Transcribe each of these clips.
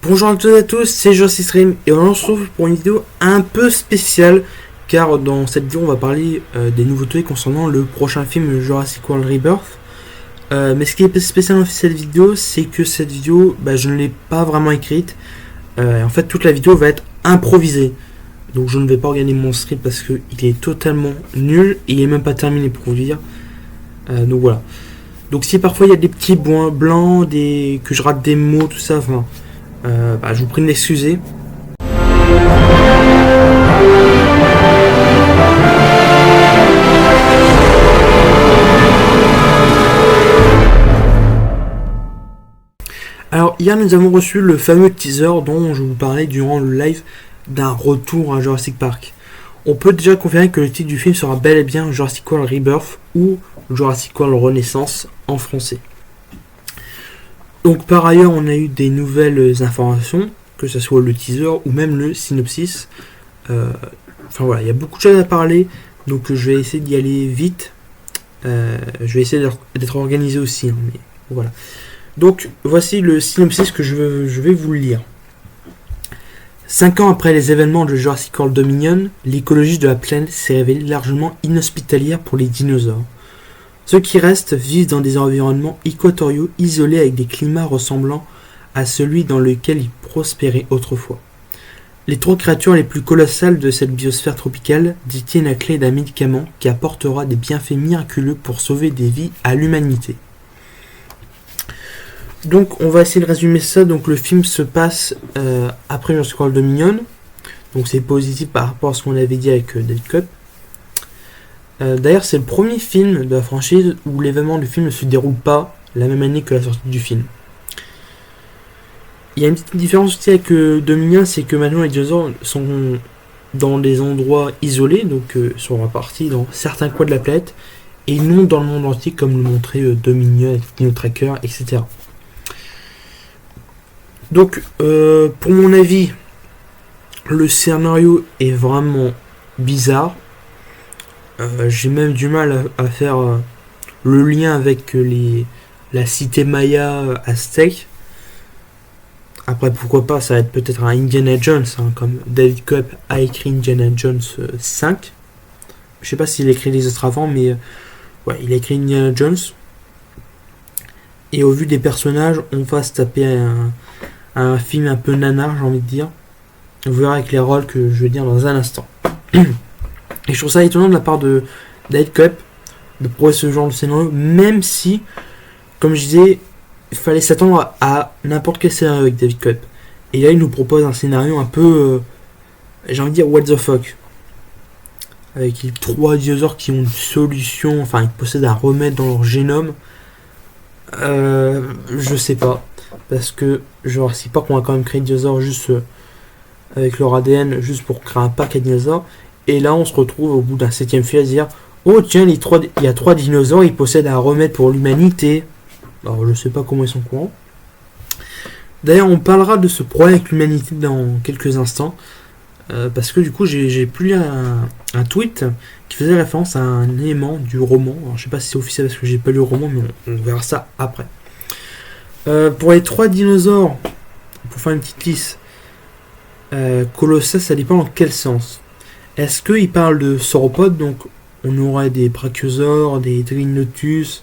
Bonjour à toutes et à tous, c'est Jurassic Stream et on se retrouve pour une vidéo un peu spéciale car dans cette vidéo on va parler des nouveautés concernant le prochain film Jurassic World Rebirth. Mais ce qui est spécial dans cette vidéo, c'est que cette vidéo, je ne l'ai pas vraiment écrite. En fait, toute la vidéo va être improvisée. Donc je ne vais pas regarder mon script parce qu'il est totalement nul et il n'est même pas terminé pour vous dire. Donc voilà. Donc si parfois il y a des petits points blancs, que je rate des mots, tout ça, je vous prie de m'excuser. Alors hier nous avons reçu le fameux teaser dont je vous parlais durant le live d'un retour à Jurassic Park. On peut déjà confirmer que le titre du film sera bel et bien Jurassic World Rebirth ou Jurassic World Renaissance en français. Donc par ailleurs on a eu des nouvelles informations, que ce soit le teaser ou même le synopsis. Il y a beaucoup de choses à parler, donc je vais essayer d'y aller vite. Je vais essayer d'être organisé aussi, mais voilà. Donc voici le synopsis que je vais vous le lire. 5 ans après les événements de Jurassic World Dominion, l'écologie de la planète s'est révélée largement inhospitalière pour les dinosaures. Ceux qui restent vivent dans des environnements équatoriaux isolés avec des climats ressemblant à celui dans lequel ils prospéraient autrefois. Les 3 créatures les plus colossales de cette biosphère tropicale détiennent la clé d'un médicament qui apportera des bienfaits miraculeux pour sauver des vies à l'humanité. Donc on va essayer de résumer ça. Donc le film se passe après Jurassic World Dominion. Donc c'est positif par rapport à ce qu'on avait dit avec David Koepp. D'ailleurs c'est le premier film de la franchise où l'événement du film ne se déroule pas la même année que la sortie du film. Il y a une petite différence aussi avec Dominion, c'est que maintenant les dinosaures sont dans des endroits isolés, donc sont répartis dans certains coins de la planète, et non dans le monde entier comme le montrait Dominion avec Dino Tracker, etc. Donc, pour mon avis, le scénario est vraiment bizarre. J'ai même du mal à faire le lien avec la cité Maya aztèque. Après, pourquoi pas, ça va être peut-être un Indiana Jones, comme David Koepp a écrit Indiana Jones 5. Je sais pas s'il a écrit les autres avant, mais il a écrit Indiana Jones. Et au vu des personnages, on va se taper un film un peu nanar, j'ai envie de dire. Vous verrez avec les rôles que je vais dire dans un instant. Et je trouve ça étonnant de la part de David Koepp de proposer ce genre de scénario, même si, comme je disais, il fallait s'attendre à n'importe quel scénario avec David Koepp. Et là, il nous propose un scénario un peu, j'ai envie de dire, what the fuck. Avec les 3 dinosaures qui ont une solution, ils possèdent un remède dans leur génome. Je sais pas. Parce que Jurassic Park, on a quand même créé des dinosaures juste avec leur ADN, juste pour créer un parc à dinosaures. Et là, on se retrouve au bout d'un 7ème film à dire oh tiens, il y a 3 dinosaures, ils possèdent un remède pour l'humanité. Alors, je sais pas comment ils sont courants. D'ailleurs, on parlera de ce problème avec l'humanité dans quelques instants. Parce que du coup, j'ai lu un tweet qui faisait référence à un élément du roman. Alors, je sais pas si c'est officiel parce que j'ai pas lu le roman, mais on verra ça après. Pour les 3 dinosaures, pour faire une petite liste, Colossus, ça dépend dans quel sens. Est-ce qu'il parle de sauropodes, donc on aurait des brachiosaures, des trilobites,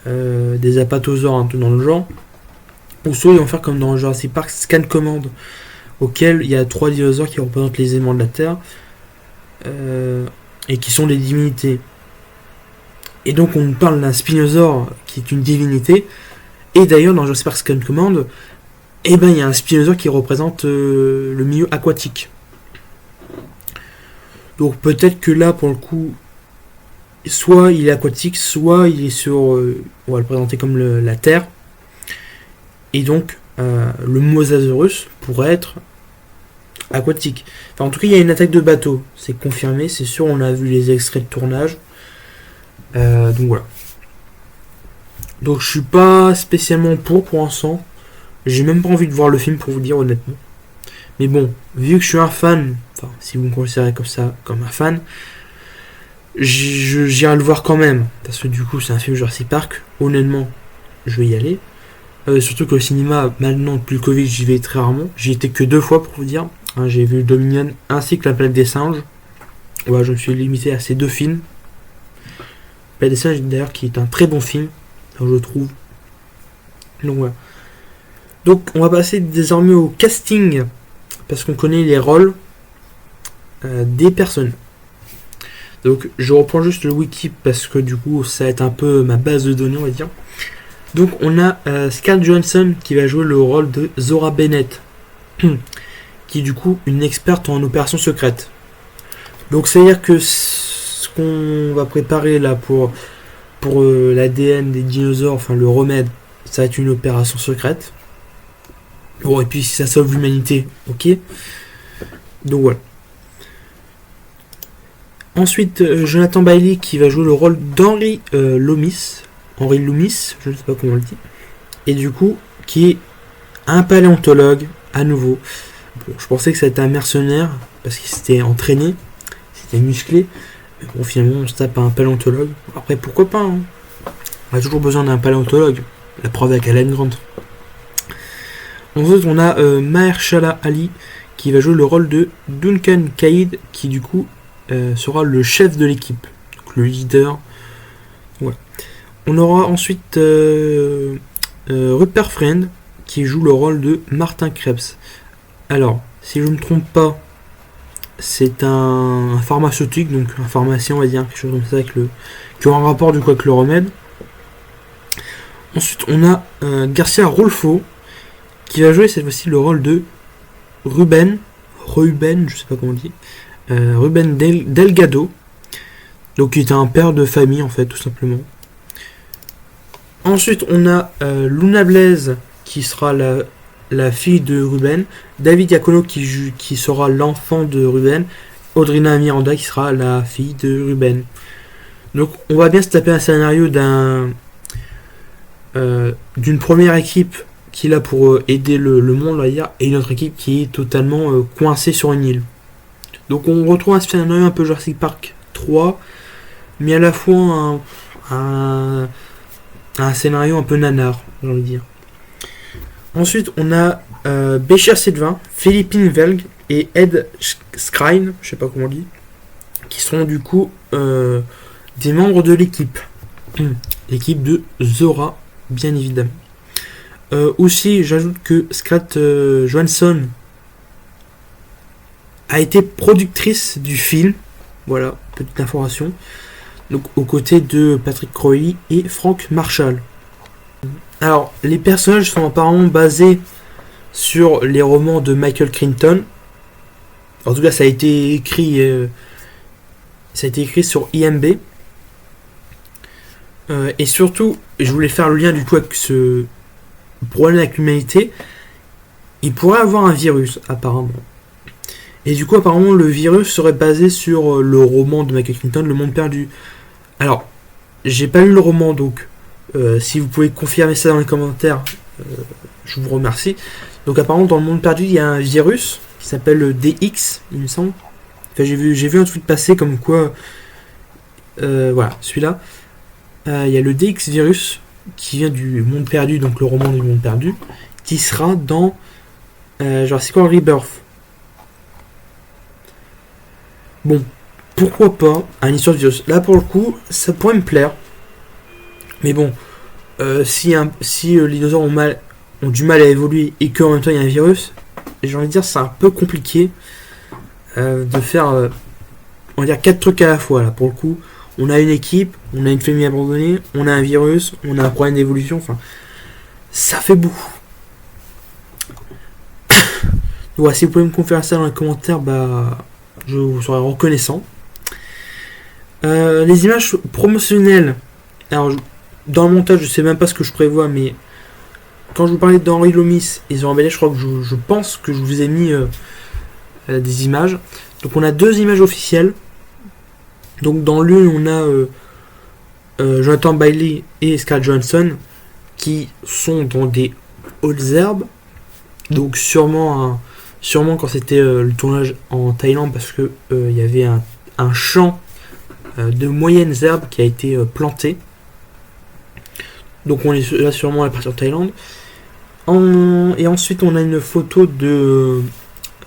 des apatosaures, un peu dans le genre, ou soit ils vont faire comme dans Jurassic Park, Scan Command, auquel il y a 3 dinosaures qui représentent les éléments de la Terre, et qui sont des divinités. Et donc on parle d'un spinosaure qui est une divinité. Et d'ailleurs, dans Jurassic Park Scan Command, il y a un spinosaure qui représente le milieu aquatique. Donc peut-être que là, pour le coup, soit il est aquatique, soit il est sur... on va le présenter comme la Terre. Et donc, le Mosasaurus pourrait être aquatique. En tout cas, il y a une attaque de bateau. C'est confirmé, c'est sûr, on a vu les extraits de tournage. Donc voilà. Donc je suis pas spécialement pour l'instant. J'ai même pas envie de voir le film pour vous dire honnêtement. Mais bon, vu que je suis un fan, si vous me considérez comme ça, comme un fan, j'irai le voir quand même. Parce que du coup c'est un film Jurassic Park. Honnêtement, je vais y aller. Surtout que le cinéma, maintenant, depuis le Covid, j'y vais très rarement. J'y étais que 2 fois pour vous dire. Hein, j'ai vu Dominion ainsi que La Planète des Singes. Ouais, je me suis limité à ces 2 films. La Planète des Singes, d'ailleurs, qui est un très bon film, je trouve. Donc voilà. Donc on va passer désormais au casting, parce qu'on connaît les rôles des personnes. Donc je reprends juste le wiki, parce que du coup ça va être un peu ma base de données, on va dire. Donc on a Scarlett Johansson qui va jouer le rôle de Zora Bennett, qui est du coup une experte en opérations secrètes. Donc c'est à dire que ce qu'on va préparer là pour l'ADN des dinosaures, enfin le remède, ça va être une opération secrète. Bon, et puis si ça sauve l'humanité, ok. Donc voilà. Ensuite, Jonathan Bailey qui va jouer le rôle d'Henry Loomis. Henry Loomis, je ne sais pas comment on le dit. Et du coup, qui est un paléontologue, à nouveau. Bon, je pensais que c'était un mercenaire, parce qu'il s'était entraîné, c'était musclé. Mais bon, finalement, on se tape un paléontologue. Après, pourquoi pas, hein. On a toujours besoin d'un paléontologue. La preuve avec Alan Grant. Ensuite, on a Mahershala Ali qui va jouer le rôle de Duncan Caid, qui du coup sera le chef de l'équipe, donc le leader. Voilà. On aura ensuite Rupert Friend qui joue le rôle de Martin Krebs. Alors, si je ne me trompe pas, c'est un pharmaceutique, donc un pharmacien, on va dire, quelque chose comme ça, qui aura un rapport du coup avec le remède. Ensuite, on a Garcia Rolfo qui va jouer cette fois-ci le rôle de Ruben, je sais pas comment on dit, Ruben Delgado, donc qui est un père de famille en fait, tout simplement. Ensuite, on a Luna Blaise qui sera la fille de Ruben, David Iacono qui sera l'enfant de Ruben, Audrina Miranda qui sera la fille de Ruben. Donc, on va bien se taper un scénario d'une première équipe qui est là pour aider le monde, on va dire, et une autre équipe qui est totalement coincée sur une île. Donc on retrouve un scénario un peu Jurassic Park 3, mais à la fois un scénario un peu nanar, j'ai envie de dire. Ensuite, on a Bécher Sylvain, Philippine Velg et Ed Skrein, je sais pas comment on dit, qui seront du coup des membres de l'équipe. L'équipe de Zora, bien évidemment. Aussi, j'ajoute que Scarlett Johansson a été productrice du film. Voilà, petite information. Donc, aux côtés de Patrick Crowley et Frank Marshall. Alors, les personnages sont apparemment basés sur les romans de Michael Crichton. En tout cas, ça a été écrit sur IMB. Et surtout, je voulais faire le lien du coup avec ce problème avec l'humanité. Il pourrait avoir un virus, apparemment. Et du coup, apparemment, le virus serait basé sur le roman de Michael Crichton, Le Monde Perdu. Alors, j'ai pas lu le roman, donc si vous pouvez confirmer ça dans les commentaires, je vous remercie. Donc, apparemment, dans Le Monde Perdu, il y a un virus qui s'appelle le DX, il me semble. Enfin, j'ai vu un tweet passer comme quoi, voilà, celui-là. Il y a le DX virus qui vient du Monde Perdu, donc le roman du Monde Perdu, qui sera dans Jurassic World Rebirth. Bon, pourquoi pas un histoire de virus. Là, pour le coup, ça pourrait me plaire. Mais bon, si les dinosaures ont du mal à évoluer et qu'en même temps il y a un virus, j'ai envie de dire c'est un peu compliqué de faire, on va dire, 4 trucs à la fois. Là, pour le coup, on a une équipe, on a une famille abandonnée, on a un virus, on a un problème d'évolution. Enfin, ça fait beaucoup. Donc, si vous pouvez me confirmer ça dans les commentaires, bah, je vous serai reconnaissant. Les images promotionnelles. Alors, dans le montage, je sais même pas ce que je prévois, mais quand je vous parlais d'Henry Loomis et Zora Bennett, je crois que je pense que je vous ai mis des images. Donc, on a 2 images officielles. Donc, dans l'une, on a Jonathan Bailey et Scarlett Johansson qui sont dans des hautes herbes. Donc, sûrement quand c'était le tournage en Thaïlande, parce que il y avait un champ de moyennes herbes qui a été planté. Donc on est là sûrement à partir de Thaïlande. Et ensuite, on a une photo de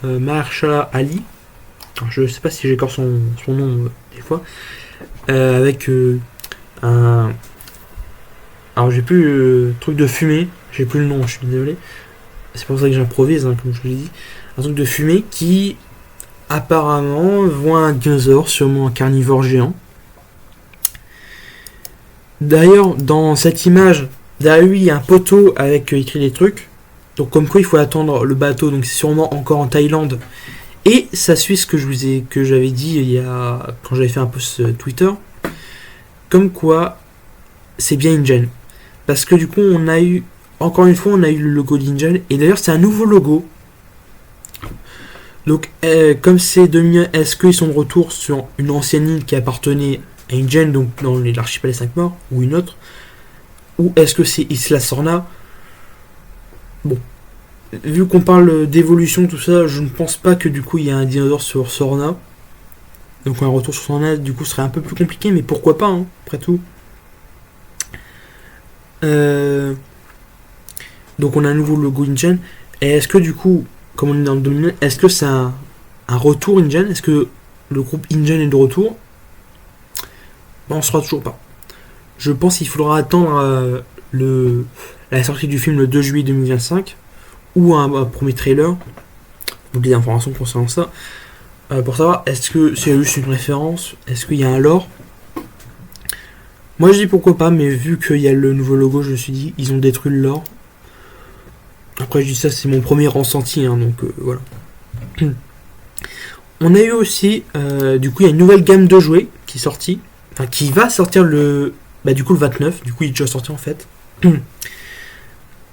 Mahershala Ali. Alors, je sais pas si j'écorche son nom des fois. Avec un. Alors, j'ai plus truc de fumée. J'ai plus le nom, je suis désolé. C'est pour ça que j'improvise, hein, comme je vous l'ai dit. Un truc de fumée qui, apparemment, voit un dinosaure, sûrement un carnivore géant. D'ailleurs, dans cette image, derrière lui, il y a un poteau avec écrit des trucs. Donc, comme quoi, il faut attendre le bateau. Donc, c'est sûrement encore en Thaïlande. Et ça suit ce que j'avais dit quand j'avais fait un post Twitter. Comme quoi, c'est bien InGen. Parce que du coup, encore une fois, on a eu le logo d'InGen. Et d'ailleurs, c'est un nouveau logo. Donc, comme c'est 2001, est-ce qu'ils sont de retour sur une ancienne île qui appartenait à InGen, donc dans l'archipel des 5 morts, ou une autre? Ou est-ce que c'est Isla Sorna? Bon. Vu qu'on parle d'évolution, tout ça, je ne pense pas que du coup il y a un dinosaure sur Sorna. Donc un retour sur Sorna, du coup, serait un peu plus compliqué, mais pourquoi pas, hein, après tout. Donc on a un nouveau logo InGen. Et est-ce que du coup, comme on est dans le domaine, est-ce que c'est un retour InGen? Est-ce que le groupe InGen est de retour? Ben, on ne saura toujours pas. Je pense qu'il faudra attendre la sortie du film le 2 juillet 2025 ou un premier trailer, donc des informations concernant ça, pour savoir est-ce que c'est juste une référence, est-ce qu'il y a un lore. Moi je dis pourquoi pas, mais vu qu'il y a le nouveau logo, je me suis dit ils ont détruit le lore. Après je dis ça, c'est mon premier ressenti, hein, donc voilà. On a eu aussi, du coup il y a une nouvelle gamme de jouets qui est sortie, enfin qui va sortir le 29, du coup il est déjà sorti en fait.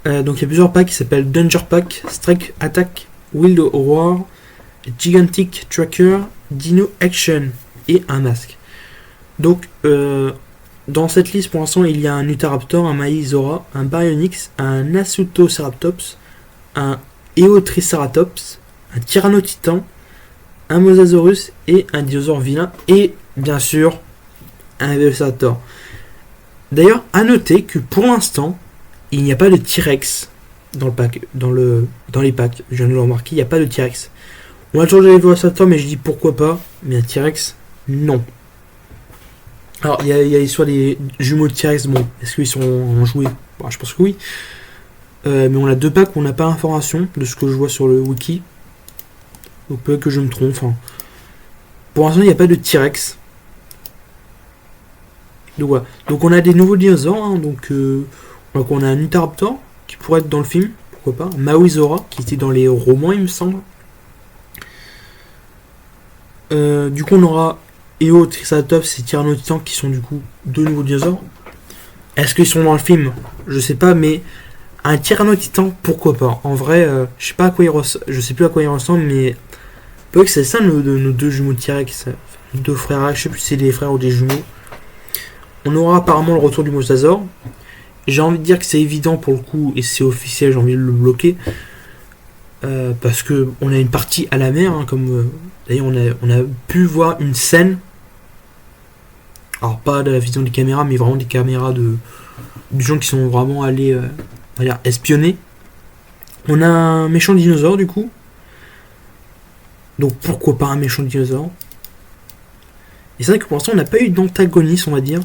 Donc il y a plusieurs packs qui s'appellent Danger Pack, Strike Attack, Wild War, Gigantic Tracker, Dino Action et un masque. Donc dans cette liste pour l'instant il y a un Utahraptor, un Maizora, un Baryonyx, un Asutoceratops, un Eotriceratops, un Tyrannotitan, un Mosasaurus et un dinosaure vilain et bien sûr un Velociraptor. D'ailleurs à noter que pour l'instant il n'y a pas de T-Rex dans le pack, dans les packs. Je viens de le remarquer, il n'y a pas de T-Rex. On a toujours les Velociraptor, mais je dis pourquoi pas. Mais un T-Rex, non. Alors, il y a l'histoire des jumeaux de T-Rex. Bon, est-ce qu'ils sont en jouets? Bon, je pense que oui. Mais on a deux packs où on n'a pas d'informations de ce que je vois sur le wiki. Donc peut-être que je me trompe. Hein. Pour l'instant, il n'y a pas de T-Rex. Donc voilà. Donc on a des nouveaux dinosaures. Hein, donc on a un Utahraptor qui pourrait être dans le film, pourquoi pas. Maizora qui était dans les romans, il me semble. Du coup, on aura Eotriceratops et Tyrannotitan qui sont du coup deux nouveaux dinosaures. Est-ce qu'ils sont dans le film? Je sais pas, mais un Tyrannotitan, pourquoi pas. En vrai, je sais pas à quoi je sais plus à quoi il ressemble, mais peut-être que c'est ça nos deux jumeaux de T-Rex, deux frères, je sais plus si c'est des frères ou des jumeaux. On aura apparemment le retour du mosasaure. J'ai envie de dire que c'est évident pour le coup, et c'est officiel, j'ai envie de le bloquer. Parce que on a une partie à la mer, hein, comme d'ailleurs on a pu voir une scène. Alors pas de la vision des caméras, mais vraiment des caméras de gens qui sont vraiment allés on va dire, espionner. On a un méchant dinosaure du coup. Donc pourquoi pas un méchant dinosaure. Et c'est vrai que pour l'instant on n'a pas eu d'antagoniste, on va dire.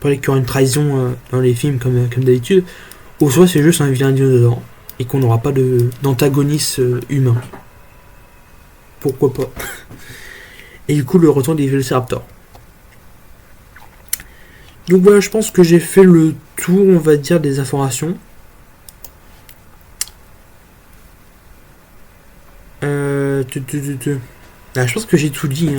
Qu'il y aura une trahison dans les films comme d'habitude, ou soit c'est juste un vilain dinosaure et qu'on n'aura pas d'antagoniste humain. Pourquoi pas. Et du coup le retour des Velociraptors. Donc voilà, je pense que j'ai fait le tour, on va dire, des informations. Je pense que j'ai tout dit.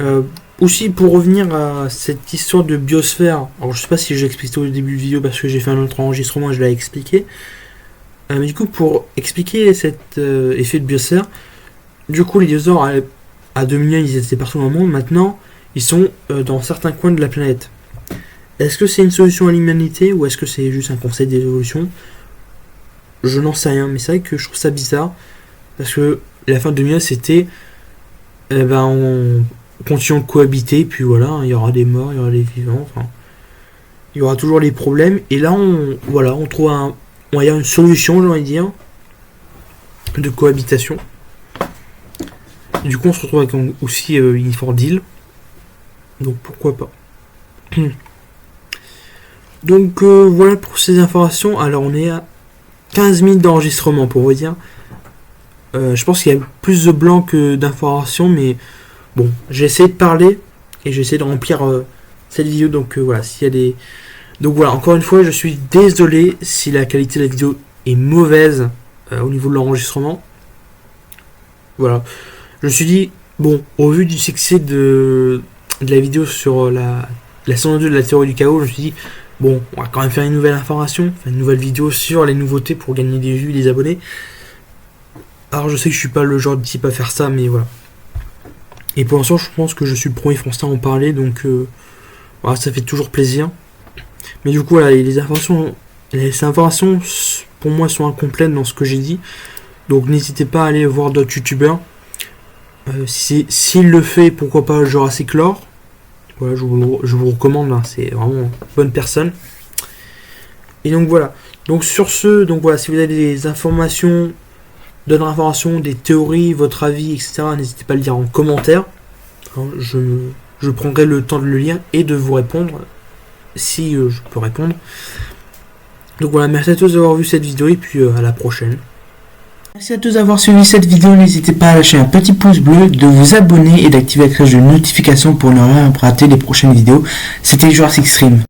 Hein. Aussi pour revenir à cette histoire de biosphère, alors je sais pas si j'ai expliqué au début de vidéo parce que j'ai fait un autre enregistrement et je l'ai expliqué. Mais du coup pour expliquer cet effet de biosphère, du coup les dinosaures à 2000 ans ils étaient partout dans le monde, maintenant ils sont dans certains coins de la planète. Est-ce que c'est une solution à l'humanité ou est-ce que c'est juste un conseil d'évolution? Je n'en sais rien, mais c'est vrai que je trouve ça bizarre parce que la fin de 2000 c'était on continuons de cohabiter, puis voilà, il y aura des morts, il y aura des vivants, enfin. il y aura toujours les problèmes. Et là, on trouve on va dire une solution, j'ai envie de dire, de cohabitation. Du coup, on se retrouve avec aussi une Ford Deal. Donc pourquoi pas. Donc voilà pour ces informations. Alors on est à 15 minutes d'enregistrement pour vous dire. Je pense qu'il y a plus de blanc que d'informations, mais bon, j'ai essayé de parler et j'ai essayé de remplir cette vidéo. Donc voilà, s'il y a des. Donc voilà, encore une fois, je suis désolé si la qualité de la vidéo est mauvaise au niveau de l'enregistrement. Voilà. Je me suis dit, bon, au vu du succès de la vidéo sur la saison 2 de la théorie du chaos, je me suis dit, bon, on va quand même faire une nouvelle information, une nouvelle vidéo sur les nouveautés pour gagner des vues, des abonnés. Alors je sais que je suis pas le genre de type à faire ça, mais voilà. Et pour l'instant, je pense que je suis le premier français à en parler, donc voilà, ça fait toujours plaisir. Mais du coup, voilà, les informations pour moi sont incomplètes dans ce que j'ai dit. Donc n'hésitez pas à aller voir d'autres youtubeurs. S'il le fait, pourquoi pas Jurassic Lore. Voilà, je vous recommande, hein, c'est vraiment une bonne personne. Et donc voilà. Donc sur ce, donc voilà, si vous avez des informations, d'autres informations, des théories, votre avis, etc., n'hésitez pas à le dire en commentaire. Hein, je prendrai le temps de le lire et de vous répondre si je peux répondre. Donc voilà, merci à tous d'avoir vu cette vidéo et puis à la prochaine. Merci à tous d'avoir suivi cette vidéo, n'hésitez pas à lâcher un petit pouce bleu, de vous abonner et d'activer la cloche de notification pour ne rien rater les prochaines vidéos. C'était Jurassic Stream.